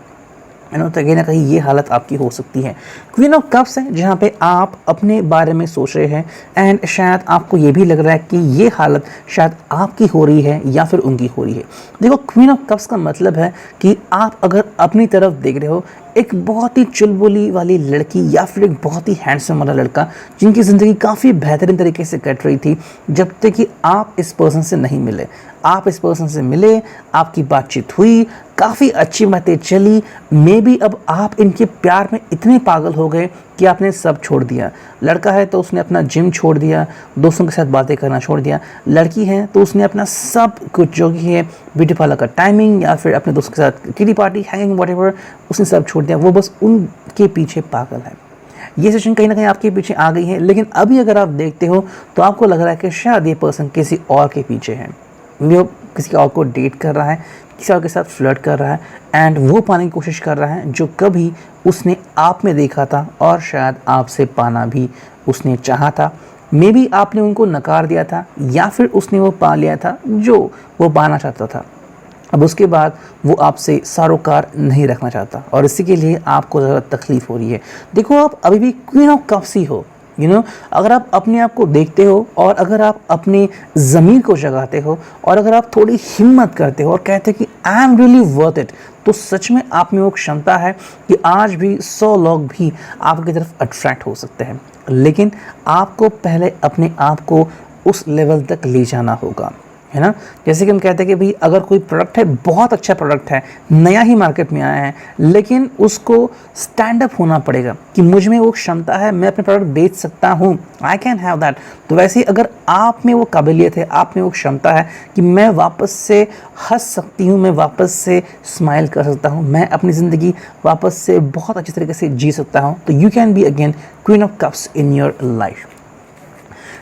तो कहीं ना कहीं ये हालत आपकी हो सकती है। क्वीन ऑफ कप्स है जहाँ पे आप अपने बारे में सोच रहे हैं, एंड शायद आपको ये भी लग रहा है कि ये हालत शायद आपकी हो रही है या फिर उनकी हो रही है। देखो, क्वीन ऑफ कप्स का मतलब है कि आप अगर अपनी तरफ देख रहे हो, एक बहुत ही चुलबुली वाली लड़की या फिर एक बहुत ही हैंडसम वाला लड़का जिनकी ज़िंदगी काफ़ी बेहतरीन तरीके से कट रही थी जब तक कि आप इस पर्सन से नहीं मिले। आप इस पर्सन से मिले, आपकी बातचीत हुई, काफ़ी अच्छी बातें चली, मे बी अब आप इनके प्यार में इतने पागल हो गए कि आपने सब छोड़ दिया। लड़का है तो उसने अपना जिम छोड़ दिया, दोस्तों के साथ बातें करना छोड़ दिया। लड़की है तो उसने अपना सब कुछ जो कि है ब्यूटी पार्लर का टाइमिंग या फिर अपने दोस्तों के साथ किटी पार्टी हैंगिंग व्हाटएवर, उसने सब छोड़ दिया। वो बस उनके पीछे पागल है। ये सिचुएशन कहीं ना कहीं आपके पीछे आ गई है, लेकिन अभी अगर आप देखते हो तो आपको लग रहा है कि शायद ये पर्सन किसी और के पीछे है, वो किसी और को डेट कर रहा है, किसी और के साथ फ्लर्ट कर रहा है, एंड वो पाने की कोशिश कर रहा है जो कभी उसने आप में देखा था और शायद आपसे पाना भी उसने चाहा था। मे बी आपने उनको नकार दिया था या फिर उसने वो पा लिया था जो वो पाना चाहता था। अब उसके बाद वो आपसे सरोकार नहीं रखना चाहता और इसी के लिए आपको ज़्यादा तकलीफ़ हो रही है। देखो, आप अभी भी क्वीन ऑफ कप्स ही हो। अगर आप अपने आप को देखते हो और अगर आप अपने ज़मीर को जगाते हो और अगर आप थोड़ी हिम्मत करते हो और कहते हो कि I am really worth it, तो सच में आप में वो क्षमता है कि आज भी 100 लोग भी आपकी तरफ अट्रैक्ट हो सकते हैं। लेकिन आपको पहले अपने आप को उस लेवल तक ले जाना होगा, है ना। जैसे कि हम कहते हैं कि भाई अगर कोई प्रोडक्ट है, बहुत अच्छा प्रोडक्ट है, नया ही मार्केट में आया है, लेकिन उसको स्टैंड अप होना पड़ेगा कि मुझ में वो क्षमता है, मैं अपने प्रोडक्ट बेच सकता हूँ, आई कैन हैव दैट। तो वैसे ही अगर आप में वो काबिलियत है, आप में वो क्षमता है कि मैं वापस से हंस सकती हूँ, मैं वापस से स्माइल कर सकता हूँ, मैं अपनी ज़िंदगी वापस से बहुत अच्छी तरीके से जी सकता हूँ, तो you can be again queen of cups in your life.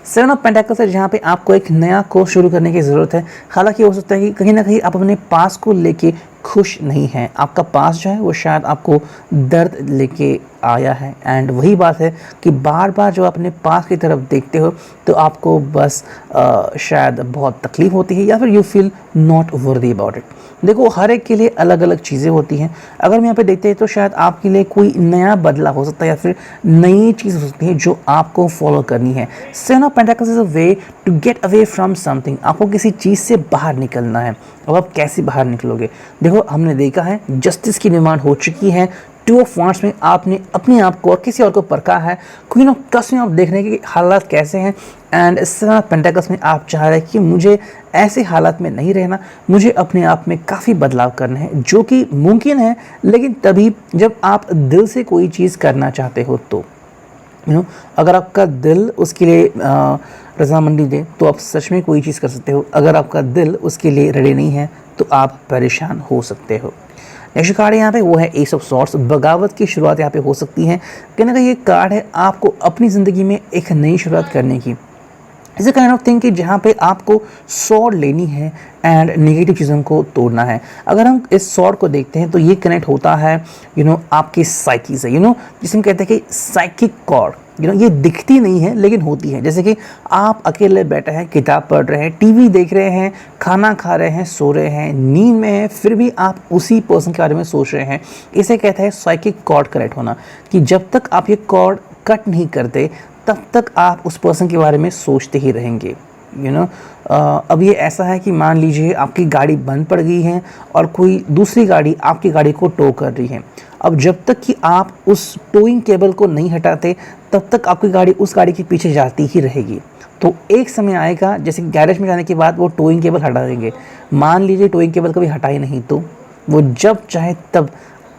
Seven of pentacles है जहाँ पे आपको एक नया कोर्स शुरू करने की ज़रूरत है। हालांकि हो सकता है कि कहीं ना कहीं आप अपने पास को लेके खुश नहीं हैं, आपका पास जो है वो शायद आपको दर्द लेके आया है। एंड वही बात है कि बार बार जो अपने पास की तरफ देखते हो तो आपको बस शायद बहुत तकलीफ़ होती है, या फिर you feel not worthy about it. देखो हर एक के लिए अलग अलग चीज़ें होती हैं। अगर हम यहाँ पे देखते हैं तो शायद आपके लिए कोई नया बदलाव हो सकता है, या फिर नई चीज़ हो सकती है जो आपको फॉलो करनी है। Seven of pentacles is a way to get away from something. आपको किसी चीज़ से बाहर निकलना है। अब आप कैसे बाहर निकलोगे? देखो हमने देखा है जस्टिस की डिमांड हो चुकी है। टू ऑफ वांड्स में आपने अपने आप को और किसी और को परखा है। क्वीन ऑफ कप्स में आप देख रहे हैं कि हालात कैसे हैं, एंड सेवन ऑफ पेंटाकल्स में आप चाह रहे हैं कि मुझे ऐसे हालात में नहीं रहना, मुझे अपने आप में काफ़ी बदलाव करना है, जो कि मुमकिन है लेकिन तभी जब आप दिल से कोई चीज़ करना चाहते हो। तो अगर आपका दिल उसके लिए रजामंदी दे तो आप सच में कोई चीज़ कर सकते हो। अगर आपका दिल उसके लिए रेडी नहीं है तो आप परेशान हो सकते हो। नेक्स्ट कार्ड यहाँ पे वो है एस ऑफ सॉर्ड्स। बगावत की शुरुआत यहाँ पे हो सकती है। कहीं ना कहीं ये कार्ड है आपको अपनी ज़िंदगी में एक नई शुरुआत करने की। इस काइंड ऑफ थिंग कि जहाँ पे आपको सॉर्ड लेनी है एंड नेगेटिव चीज़ों को तोड़ना है। अगर हम इस सॉर्ड को देखते हैं तो ये कनेक्ट होता है आपकी साइकी से, जिसे हम कहते हैं कि साइकिक कॉर्ड। ये दिखती नहीं है लेकिन होती है। जैसे कि आप अकेले बैठे हैं, किताब पढ़ रहे हैं, टीवी देख रहे हैं, खाना खा रहे हैं, सो रहे हैं, नींद में हैं, फिर भी आप उसी पर्सन के बारे में सोच रहे हैं। इसे कहते हैं साइकिक कॉर्ड कनेक्ट होना, कि जब तक आप ये कॉर्ड कट नहीं करते तब तक आप उस पर्सन के बारे में सोचते ही रहेंगे। अब ये ऐसा है कि मान लीजिए आपकी गाड़ी बंद पड़ गई है और कोई दूसरी गाड़ी आपकी गाड़ी को टो कर रही है। अब जब तक कि आप उस टोइंग केबल को नहीं हटाते तब तक आपकी गाड़ी उस गाड़ी के पीछे जाती ही रहेगी। तो एक समय आएगा, जैसे गैरेज में जाने के बाद वो टोइंग केबल हटा देंगे। मान लीजिए टोइंग केबल कभी हटाई नहीं तो वो जब चाहे तब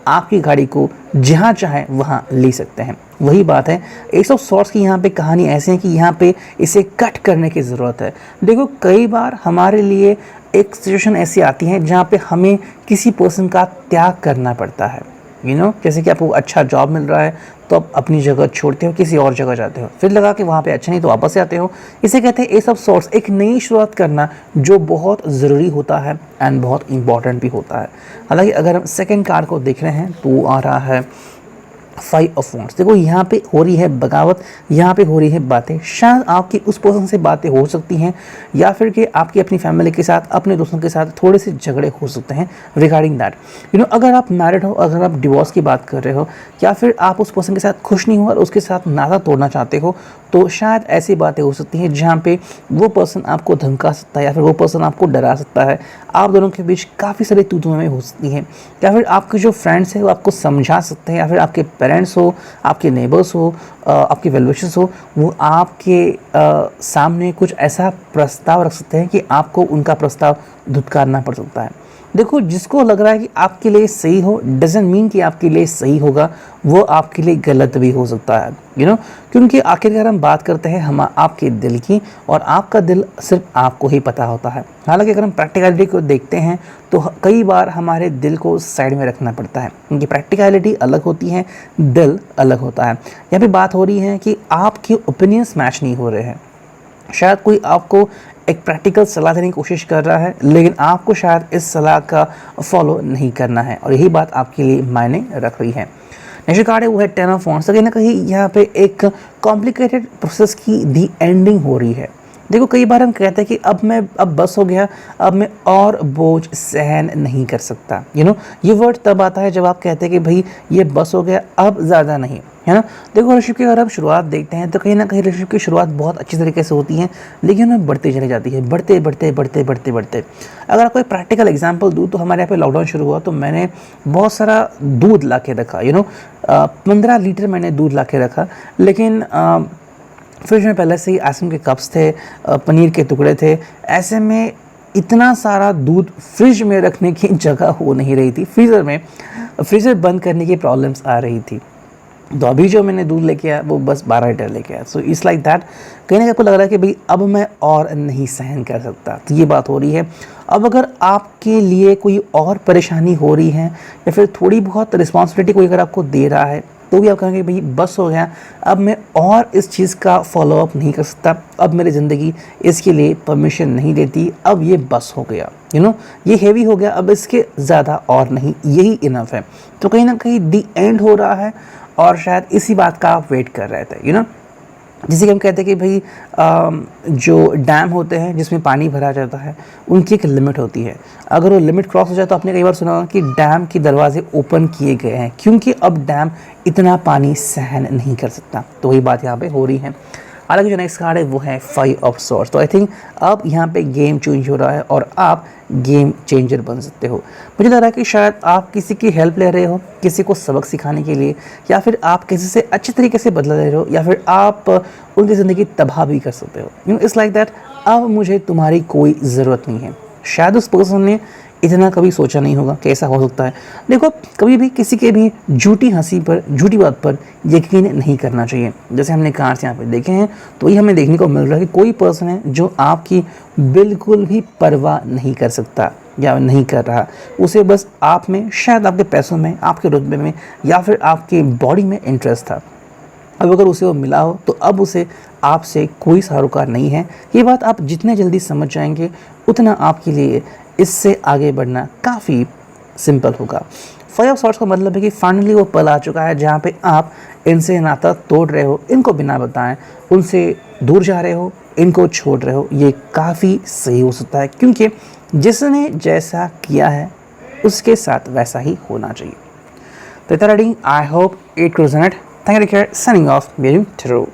आपकी गाड़ी को जहाँ चाहे वहाँ ले सकते हैं। वही बात है एस ऑफ सॉर्ड्स की यहाँ पे कहानी ऐसे है कि यहाँ पे इसे कट करने की ज़रूरत है। देखो कई बार हमारे लिए एक सिचुएशन ऐसी आती है जहाँ पे हमें किसी पर्सन का त्याग करना पड़ता है। जैसे कि आपको अच्छा जॉब मिल रहा है तो आप अपनी जगह छोड़ते हो, किसी और जगह जाते हो, फिर लगा कि वहाँ पे अच्छा नहीं तो वापस से आते हो। इसे कहते हैं एस ऑफ सॉर्ड्स, एक नई शुरुआत करना जो बहुत ज़रूरी होता है एंड बहुत इंपॉर्टेंट भी होता है। हालांकि अगर हम सेकंड कार्ड को देख रहे हैं तो वो आ रहा है फाइव ऑफ वांड्स। देखो यहाँ पे हो रही है बगावत, यहाँ पे हो रही है बातें। शायद आपकी उस पर्सन से बातें हो सकती हैं, या फिर कि आपकी अपनी फैमिली के साथ, अपने दोस्तों के साथ थोड़े से झगड़े हो सकते हैं रिगार्डिंग दैट। अगर आप मैरिड हो, अगर आप डिवोर्स की बात कर रहे हो, या फिर आप उस पर्सन के साथ खुश नहीं हो और उसके साथ नाता तोड़ना चाहते हो, तो शायद ऐसी बातें हो सकती हैं जहाँ पे वो पर्सन आपको धमका सकता है, या फिर वो पर्सन आपको डरा सकता है। आप दोनों के बीच काफ़ी सारी तू-तू में हो सकती हैं, या फिर आपके जो फ्रेंड्स हैं वो आपको समझा सकते हैं, या फिर आपके पेरेंट्स हो, आपके नेबर्स हो, आपके वेल विशर्स हो, वो आपके सामने कुछ ऐसा प्रस्ताव रख सकते हैं कि आपको उनका प्रस्ताव धुतकारना पड़ सकता है। देखो जिसको लग रहा है कि आपके लिए सही हो डजंट मीन कि आपके लिए सही होगा, वो आपके लिए गलत भी हो सकता है। क्योंकि आखिरकार हम बात करते हैं हम आपके दिल की, और आपका दिल सिर्फ आपको ही पता होता है। हालांकि अगर हम प्रैक्टिकलिटी को देखते हैं तो कई बार हमारे दिल को साइड में रखना पड़ता है, क्योंकि प्रैक्टिकलिटी अलग होती है, दिल अलग होता है। यहाँ पे बात हो रही है कि आपके ओपिनियंस मैच नहीं हो रहे हैं। शायद कोई आपको एक प्रैक्टिकल सलाह देने की कोशिश कर रहा है, लेकिन आपको शायद इस सलाह का फॉलो नहीं करना है, और यही बात आपके लिए मायने रख रही है। नेक्स्ट कार्ड है वो है टेन ऑफ वांड्स। कहीं ना कहीं यहाँ पे एक कॉम्प्लिकेटेड प्रोसेस की दी एंडिंग हो रही है। देखो कई बार हम कहते हैं कि अब बस हो गया, अब मैं और बोझ सहन नहीं कर सकता। ये वर्ड तब आता है जब आप कहते हैं कि भाई ये बस हो गया, अब ज़्यादा नहीं, है ना। देखो रिलेशनशिप की अगर आप शुरुआत देखते हैं तो कहीं ना कहीं रिलेशनशिप की शुरुआत बहुत अच्छी तरीके से होती है, लेकिन उन्हें बढ़ते चली जाती है, बढ़ते बढ़ते बढ़ते बढ़ते बढ़ते। अगर आपको एक प्रैक्टिकल एग्जांपल दूँ तो हमारे यहाँ पे लॉकडाउन शुरू हुआ तो मैंने बहुत सारा दूध ला के रखा, 15 लीटर मैंने दूध ला के रखा, लेकिन फ्रिज में पहले से ही आइसक्रीम के कप्स थे, पनीर के टुकड़े थे। ऐसे में इतना सारा दूध फ्रिज में रखने की जगह हो नहीं रही थी, फ्रीज़र बंद करने की प्रॉब्लम्स आ रही थी। तो अभी जो मैंने दूध लेके आया वो बस 12 लीटर लेके आया। सो इट्स लाइक दैट, कहीं ना कहीं आपको लग रहा है कि भाई अब मैं और नहीं सहन कर सकता, तो ये बात हो रही है। अब अगर आपके लिए कोई और परेशानी हो रही है या फिर थोड़ी बहुत रिस्पॉन्सिबिलिटी कोई अगर आपको दे रहा है, तो भी आप कहेंगे भाई बस हो गया, अब मैं और इस चीज़ का फॉलोअप नहीं कर सकता, अब मेरी ज़िंदगी इसके लिए परमिशन नहीं देती, अब ये बस हो गया, ये हैवी हो गया, अब इसके ज़्यादा और नहीं, यही इनफ है। तो कहीं ना कहीं दी एंड हो रहा है और शायद इसी बात का आप वेट कर रहे थे, जिसे कि हम कहते हैं कि भाई जो डैम होते हैं जिसमें पानी भरा जाता है, उनकी एक लिमिट होती है। अगर वो लिमिट क्रॉस हो जाए तो आपने कई बार सुना होगा कि डैम के दरवाजे ओपन किए गए हैं, क्योंकि अब डैम इतना पानी सहन नहीं कर सकता। तो वही बात यहाँ पे हो रही है। हालांकि जो नेक्स्ट कार्ड है वो है 5 ऑफ सॉर्ड्स। तो आई थिंक अब यहाँ पे गेम चेंज हो रहा है और आप गेम चेंजर बन सकते हो। मुझे लग रहा है कि शायद आप किसी की हेल्प ले रहे हो, किसी को सबक सिखाने के लिए, या फिर आप किसी से अच्छे तरीके से बदला ले रहे हो, या फिर आप उनकी ज़िंदगी तबाह भी कर सकते हो। इट्स लाइक दैट, अब मुझे तुम्हारी कोई ज़रूरत नहीं है। शायद उस पर्सन ने इतना कभी सोचा नहीं होगा कि ऐसा हो सकता है। देखो, कभी भी किसी के भी झूठी हंसी पर, झूठी बात पर यकीन नहीं करना चाहिए। जैसे हमने कार्ड्स यहाँ पे देखे हैं, तो ये हमें देखने को मिल रहा है कि कोई पर्सन है जो आपकी बिल्कुल भी परवाह नहीं कर सकता या नहीं कर रहा। उसे बस आप में, शायद आपके पैसों में, आपके रुतबे में, या फिर आपके बॉडी में इंटरेस्ट था। अब अगर उसे वो मिला हो तो अब उसे आपसे कोई सरोकार नहीं है। ये बात आप जितने जल्दी समझ जाएंगे उतना आपके लिए इससे आगे बढ़ना काफ़ी सिंपल होगा। 5 ऑफ सॉर्ड्स का मतलब है कि फाइनली वो पल आ चुका है जहाँ पे आप इनसे नाता तोड़ रहे हो, इनको बिना बताएं, उनसे दूर जा रहे हो, इनको छोड़ रहे हो। ये काफ़ी सही हो सकता है, क्योंकि जिसने जैसा किया है उसके साथ वैसा ही होना चाहिए। तो इतना reading, I hope it resonate. Thank you, signing off, Mary True.